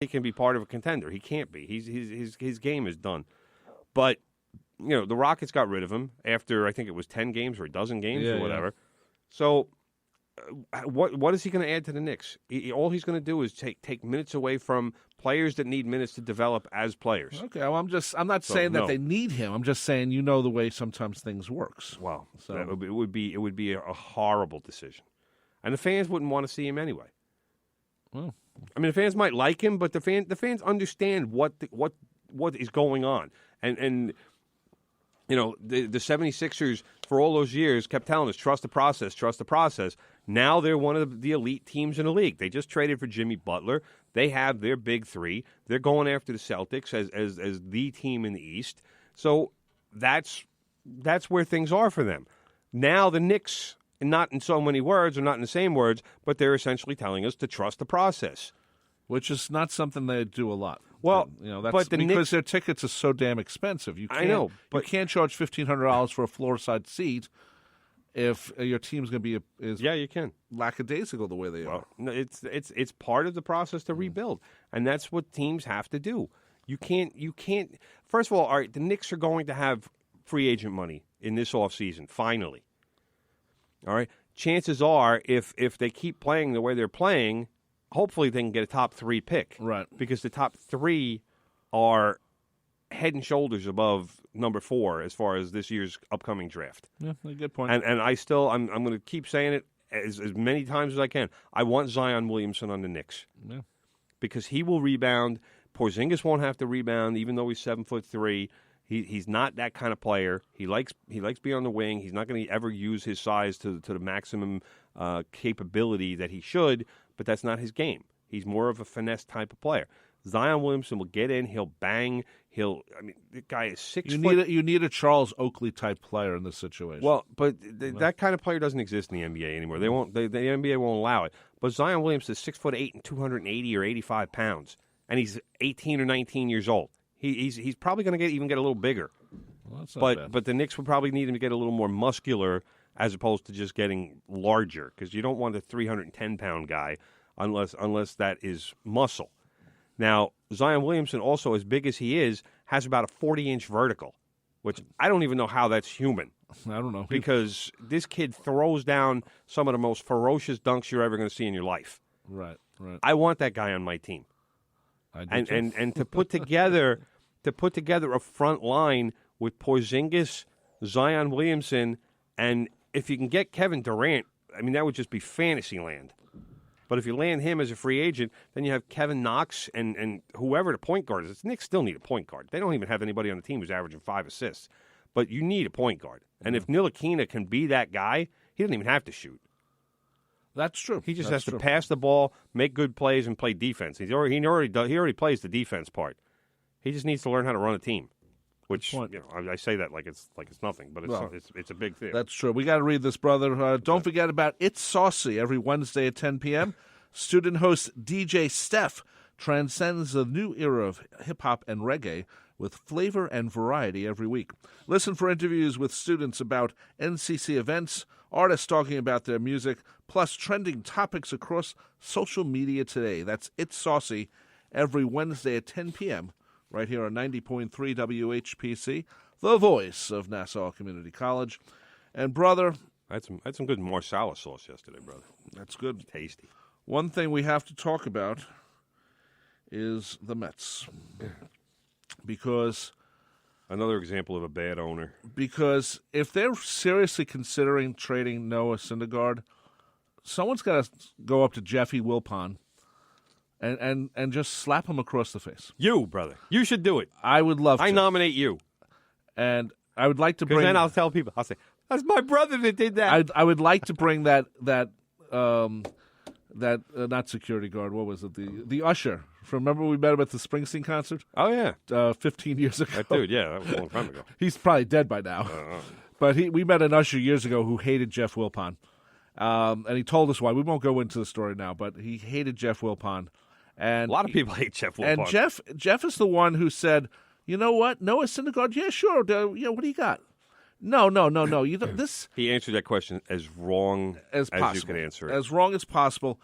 he can be part of a contender. He can't be. His game is done. But the Rockets got rid of him after I think it was 10 games or a dozen games or whatever. Yeah. So what is he going to add to the Knicks? All he's going to do is take minutes away from players that need minutes to develop as players. Okay, well, I'm not saying that they need him. I'm just saying the way sometimes things works. Well, so it would be a horrible decision, and the fans wouldn't want to see him anyway. Well, I mean, the fans might like him, but the fans understand what is going on, and the 76ers for all those years kept telling us, trust the process, trust the process. Now they're one of the elite teams in the league. They just traded for Jimmy Butler. They have their big three. They're going after the Celtics as the team in the East. So that's where things are for them. Now the Knicks, not in so many words or not in the same words, but they're essentially telling us to trust the process. Which is not something they do a lot. Well, that's but because their tickets are so damn expensive. I know, but you can't charge $1,500 for a floor-side seat if your team's going to be you can lackadaisical the way they are. No, it's part of the process to rebuild, and that's what teams have to do. You can't. First of all right, the Knicks are going to have free agent money in this offseason, finally. All right, chances are if they keep playing the way they're playing, hopefully they can get a top 3 pick. Right. Because the top 3 are head and shoulders above number 4 as far as this year's upcoming draft. Yeah, a good point. And I'm going to keep saying it as many times as I can. I want Zion Williamson on the Knicks. Yeah. Because he will rebound. Porzingis won't have to rebound, even though he's 7'3". He's not that kind of player. He likes being on the wing. He's not going to ever use his size to the maximum capability that he should, but that's not his game. He's more of a finesse type of player. Zion Williamson will get in. He'll bang. The guy is 6 foot. You need a Charles Oakley type player in this situation. Well, but that kind of player doesn't exist in the NBA anymore. They won't. The NBA won't allow it. But Zion Williamson is 6'8" and 280 or 85 pounds, and he's 18 or 19 years old. He's probably going to even get a little bigger. Well, that's not bad. But the Knicks would probably need him to get a little more muscular as opposed to just getting larger, because you don't want a 310-pound guy unless that is muscle. Now, Zion Williamson, also as big as he is, has about a 40-inch vertical, which I don't even know how that's human. I don't know. Because this kid throws down some of the most ferocious dunks you're ever going to see in your life. Right. I want that guy on my team. I do and to put together a front line with Porzingis, Zion Williamson, and if you can get Kevin Durant, I mean, that would just be fantasy land. But if you land him as a free agent, then you have Kevin Knox and whoever the point guard is. The Knicks still need a point guard. They don't even have anybody on the team who's averaging 5 assists. But you need a point guard. And if Ntilikina can be that guy, he doesn't even have to shoot. That's true. He just has to pass the ball, make good plays, and play defense. He already plays the defense part. He just needs to learn how to run a team. Which I say that like it's nothing, but it's a big thing. That's true. We got to read this, brother. Don't forget about It's Saucy every Wednesday at 10 p.m. Student host DJ Steph transcends the new era of hip-hop and reggae with flavor and variety every week. Listen for interviews with students about NCC events, artists talking about their music, plus trending topics across social media today. That's It's Saucy every Wednesday at 10 p.m. right here on 90.3 WHPC, the voice of Nassau Community College. And, brother, I had some good marsala sauce yesterday, brother. That's good. Tasty. One thing we have to talk about is the Mets. Because another example of a bad owner. Because if they're seriously considering trading Noah Syndergaard, someone's got to go up to Jeffy Wilpon and just slap him across the face. You, brother. You should do it. I would love to. I nominate you. And I would like to bring... Because then I'll tell people, I'll say, that's my brother that did that. I would like to bring that not security guard, what was it? The usher. Remember we met him at the Springsteen concert? Oh, yeah. 15 years ago. That dude, yeah, that was a long time ago. He's probably dead by now. But we met an usher years ago who hated Jeff Wilpon. And he told us why. We won't go into the story now, but he hated Jeff Wilpon. And a lot of people hate Jeff Wilpon. And Jeff is the one who said, you know what? Noah Syndergaard, yeah, sure. What do you got? No. You don't, this. He answered that question as wrong as you could answer it. As wrong as possible.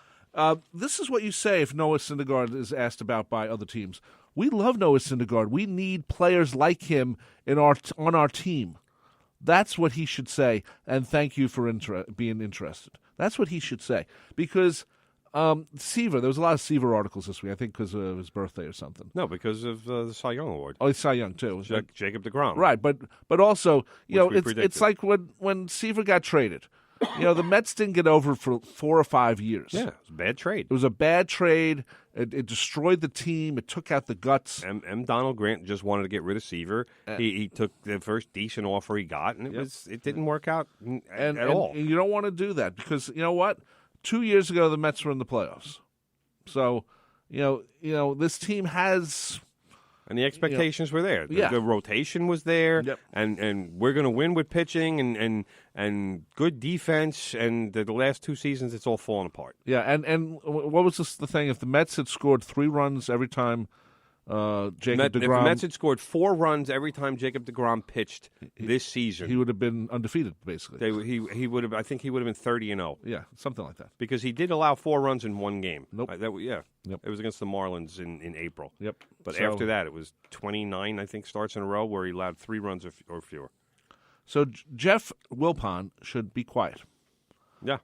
This is what you say if Noah Syndergaard is asked about by other teams. We love Noah Syndergaard. We need players like him on our team. That's what he should say, and thank you for being interested. That's what he should say. Because Seaver, there was a lot of Seaver articles this week, I think because of his birthday or something. No, because of the Cy Young Award. Oh, Cy Young, too. Jacob deGrom. Right, but also, it's like when Seaver got traded. The Mets didn't get over for 4 or 5 years. Yeah, it was a bad trade. It was a bad trade. It destroyed the team. It took out the guts. M. Donald Grant just wanted to get rid of Seaver. He took the first decent offer he got, and it didn't work out at all. And you don't want to do that because, you know what? 2 years ago, the Mets were in the playoffs. So, this team has... And the expectations were there. Yeah. The rotation was there, Yep. and we're going to win with pitching and good defense. And the last 2 seasons, it's all fallen apart. Yeah, and what was the thing? If the Mets had scored 3 runs every time Jacob deGrom... If the Mets had scored 4 runs every time Jacob deGrom pitched this season, he would have been undefeated, basically. he would have. I think he would have been 30-0. Yeah, something like that. Because he did allow 4 runs in 1 game. Nope. Yep. It was against the Marlins in April. Yep. But after that, it was 29, I think, starts in a row where he allowed 3 runs or fewer. So Jeff Wilpon should be quiet. Yeah.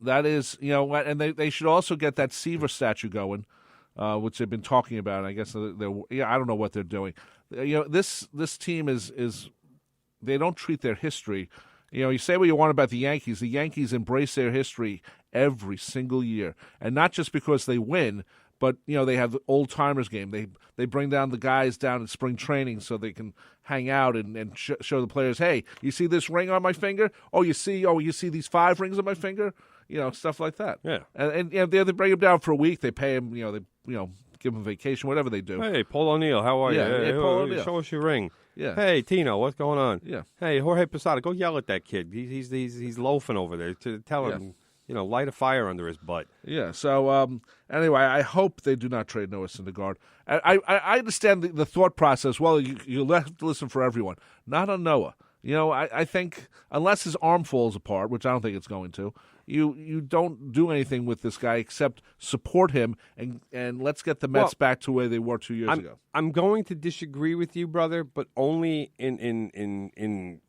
That is, and they should also get that Seaver statue going, which they've been talking about. I guess I don't know what they're doing. This team is they don't treat their history. You say what you want about the Yankees. The Yankees embrace their history every single year, and not just because they win, but they have the old timers game. They bring down the guys down in spring training so they can hang out and show the players, hey, you see this ring on my finger? You see these 5 rings on my finger? Stuff like that. Yeah. And they bring him down for a week. They pay him. Give him vacation, whatever they do. Hey, Paul O'Neill, how are you? Hey, Paul O'Neill. Show us your ring. Yeah. Hey, Tino, what's going on? Yeah. Hey, Jorge Posada, go yell at that kid. He's loafing over there. To tell him, light a fire under his butt. Yeah. So anyway, I hope they do not trade Noah Syndergaard. I understand the thought process. Well, you have to listen for everyone, not on Noah. I think unless his arm falls apart, which I don't think it's going to, you don't do anything with this guy except support him and let's get the Mets back to where they were 2 years ago. I'm going to disagree with you, brother, but only in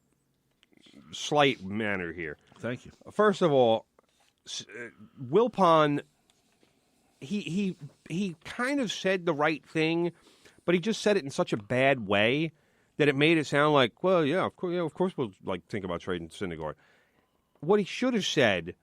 slight manner here. Thank you. First of all, Wilpon, he kind of said the right thing, but he just said it in such a bad way that it made it sound like, well, yeah, of course we'll think about trading Syndergaard. What he should have said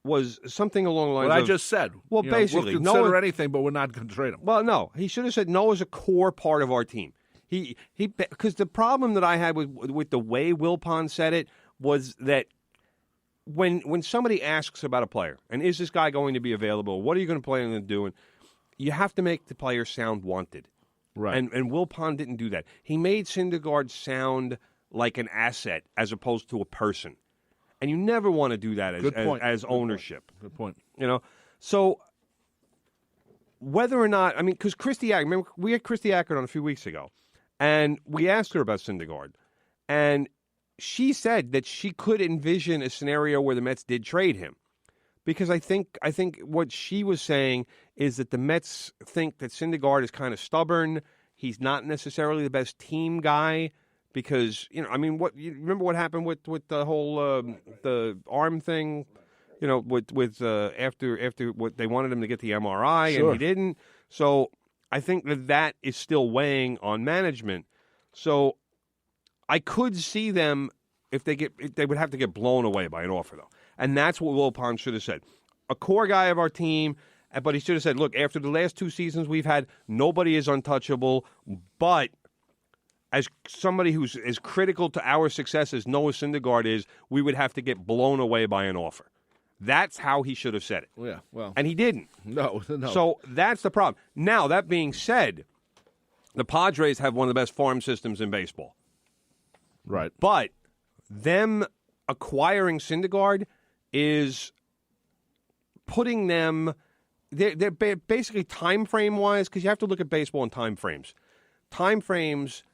was something along the lines of... What I just said. Well, basically, we'll consider anything, but we're not going to trade him. Well, no. He should have said Noah's a core part of our team. Because the problem that I had with the way Wilpon said it was that when somebody asks about a player, and is this guy going to be available, what are you going to plan on doing, you have to make the player sound wanted. Right. And Wilpon didn't do that. He made Syndergaard sound like an asset as opposed to a person. And you never want to do that as ownership. Good point. So whether or not, because Christy Ackert, remember, we had Christy Ackert on a few weeks ago, and we asked her about Syndergaard, and she said that she could envision a scenario where the Mets did trade him. Because I think what she was saying is that the Mets think that Syndergaard is kind of stubborn. He's not necessarily the best team guy. Because you remember what happened with the whole the arm thing, with after what they wanted him to get the MRI Sure. and he didn't. So I think that is still weighing on management. So I could see them if they would have to get blown away by an offer though, and that's what Wilpon should have said. A core guy of our team. But he should have said, look, after the last 2 seasons we've had, nobody is untouchable, but as somebody who's as critical to our success as Noah Syndergaard is, we would have to get blown away by an offer. That's how he should have said it. Yeah, well. And he didn't. No. So that's the problem. Now, that being said, the Padres have one of the best farm systems in baseball. Right. But them acquiring Syndergaard is putting them... They're basically time frame-wise, because you have to look at baseball in time frames. Time frames...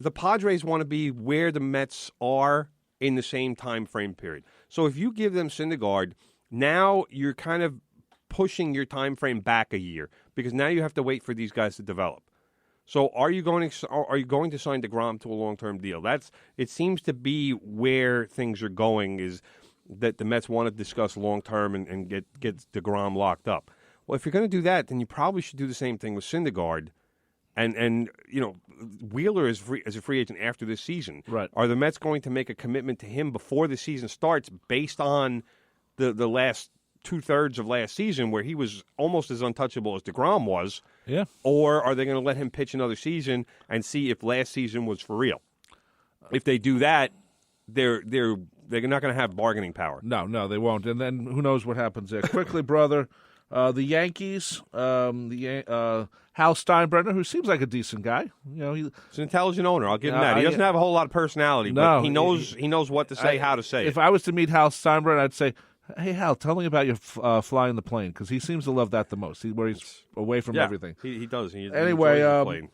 The Padres want to be where the Mets are in the same time frame period. So if you give them Syndergaard now you're kind of pushing your time frame back a year because now you have to wait for these guys to develop. So are you going to sign DeGrom to a long-term deal? It seems to be where things are going, is that the Mets want to discuss long-term and get DeGrom locked up. Well, if you're going to do that, then you probably should do the same thing with Syndergaard. And Wheeler is as a free agent after this season. Right. Are the Mets going to make a commitment to him before the season starts based on the last two-thirds of last season where he was almost as untouchable as DeGrom was? Yeah. Or are they going to let him pitch another season and see if last season was for real? If they do that, they're not going to have bargaining power. No, they won't. And then who knows what happens there. Quickly, brother, the Yankees, Hal Steinbrenner, who seems like a decent guy. He's an intelligent owner. I'll give him that. He doesn't have a whole lot of personality, but he knows what to say, how to say it. If I was to meet Hal Steinbrenner, I'd say, hey, Hal, tell me about your flying the plane, because he seems to love that the most, where he's away from everything. He does. Anyway,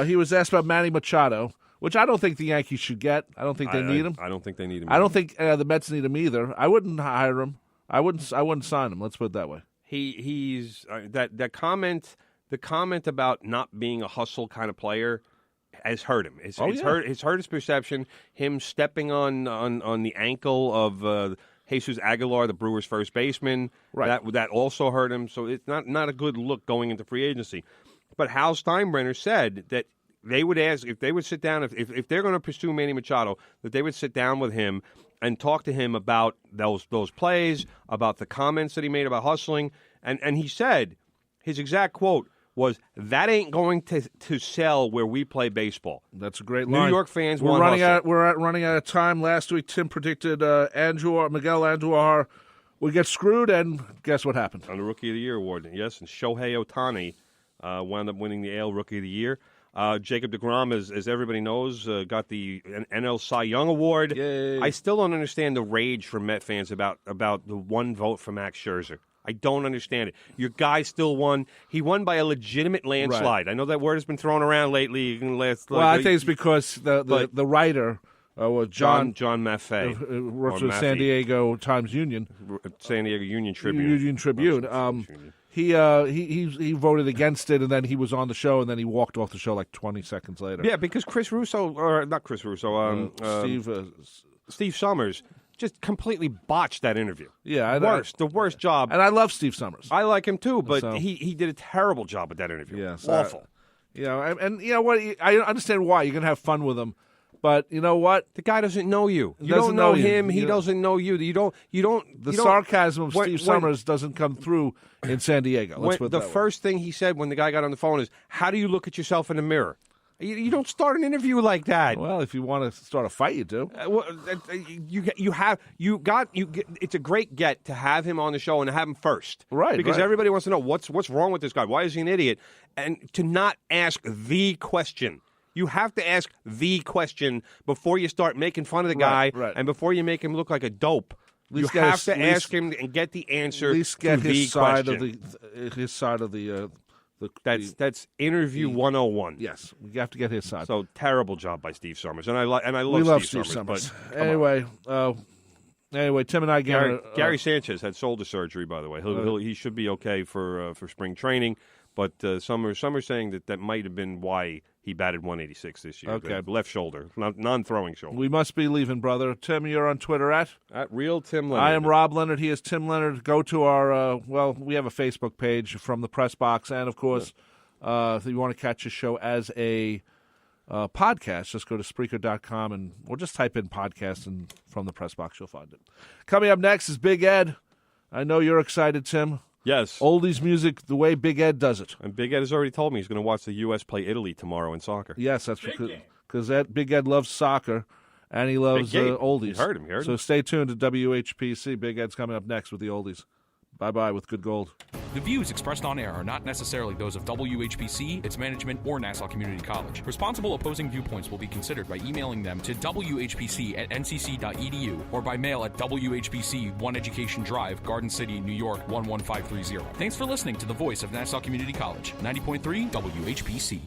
he was asked about Manny Machado, which I don't think the Yankees should get. I don't think they need him. I don't think they need him. I don't think the Mets need him either. I wouldn't hire him. I wouldn't sign him. Let's put it that way. He's that comment. The comment about not being a hustle kind of player has hurt him. It's hurt his perception. Him stepping on the ankle of Jesus Aguilar, the Brewers' first baseman, right. That also hurt him. So it's not a good look going into free agency. But Hal Steinbrenner said that they would ask if they would sit down if they're going to pursue Manny Machado, that they would sit down with him and talk to him about those plays, about the comments that he made about hustling, and he said his exact quote was, "That ain't going to sell where we play baseball." That's a great line. New York fans we're want running hustle. out. We're running out of time. Last week, Tim predicted Miguel Andujar would get screwed, and guess what happened? On the Rookie of the Year award, yes, and Shohei Ohtani wound up winning the AL Rookie of the Year. Jacob deGrom, as everybody knows, got the NL Cy Young Award. Yay. I still don't understand the rage from Met fans about the one vote for Max Scherzer. I don't understand it. Your guy still won. He won by a legitimate landslide. Right. I know that word has been thrown around lately. I think it's because the writer was John Maffei, works with San Diego Times Union, San Diego Union Tribune. He voted against it, and then he was on the show, and then he walked off the show like 20 seconds later. Yeah, because Steve Summers just completely botched that interview. Yeah, the worst job. And I love Steve Summers. I like him too, but he did a terrible job with that interview. Yes, awful. And you know what? I understand why you're gonna have fun with him, but you know what? The guy doesn't know you. You don't know him. He doesn't know you. The sarcasm of Steve Summers doesn't come through in San Diego. Let's put it that way. First thing he said when the guy got on the phone is, "How do you look at yourself in the mirror?" You don't start an interview like that. Well, if you want to start a fight, you do. It's a great get to have him on the show and to have him first, right? Because everybody wants to know what's wrong with this guy. Why is he an idiot? And to not ask the question. You have to ask the question before you start making fun of the guy, and before you make him look like a dope. You have to ask him and get the answer. At least get his side of the. That's interview 101. Yes, we have to get his side. So terrible job by Steve Summers, and I love Steve Summers. But anyway, Tim and I Gary Sanchez had shoulder surgery, by the way. He should be okay for spring training. But Summers saying that might have been why he batted 186 this year. Okay, left shoulder, non-throwing shoulder. We must be leaving, brother. Tim, you're on Twitter at Real Tim Leonard. I am Rob Leonard. He is Tim Leonard. Go to our we have a Facebook page from the Press Box, and of course, if you want to catch the show as a podcast, just go to Spreaker.com or just type in podcast, and from the Press Box you'll find it. Coming up next is Big Ed. I know you're excited, Tim. Yes. Oldies music the way Big Ed does it. And Big Ed has already told me he's going to watch the U.S. play Italy tomorrow in soccer. Yes, that's because Big Ed loves soccer, and he loves oldies. You heard him. So stay tuned to WHPC. Big Ed's coming up next with the oldies. Bye-bye with good gold. The views expressed on air are not necessarily those of WHPC, its management, or Nassau Community College. Responsible opposing viewpoints will be considered by emailing them to whpc@ncc.edu or by mail at WHPC 1 Education Drive, Garden City, New York 11530. Thanks for listening to the voice of Nassau Community College, 90.3 WHPC.